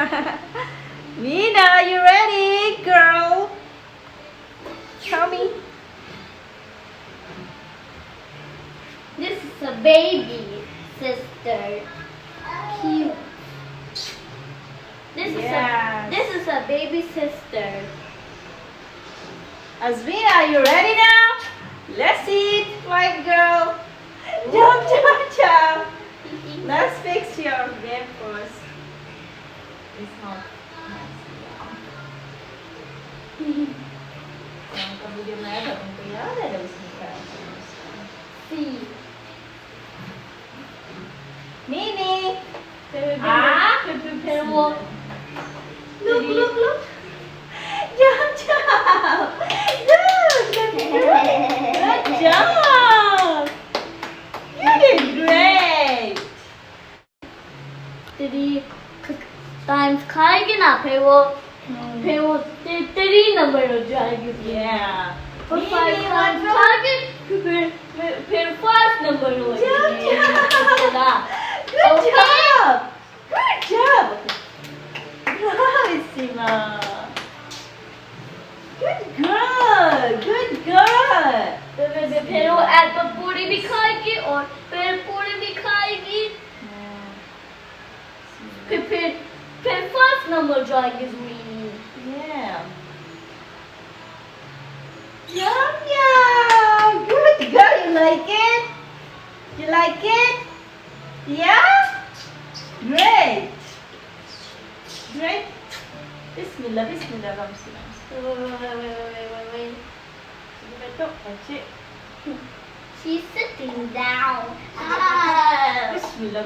Mina, are you ready, girl? Tell me. This is a baby sister. Cute. Yes. This is a baby sister. Azveena, are you ready now? Let's eat, my girl. Jump, jump, jump. Let's fix your game first. It's not yang kemudian ada untuk ya ada usnika. See. Mini. Pero Look. Jump, jump. Good job. You did great. 3 times खाएंगे ना फिर वो 3 number हो जाएगी. Yeah. और Mini, 5 times one खाएंगे फिर 5 number हो Jump, जाएगी. Good job. Good job. Bravissima. Good girl. फिर वो एप्पल पूरी भी खाएगी और फिर पूरी भी खाएगी. फिर फर्स्ट नंबर जाएगी ज़मीन. Yeah. Yum. Good girl. You like it? You like it? Yeah? Great. Bismillah. Ramsi. Wait. Betul. Pakcik. She's sitting down. Bismillah.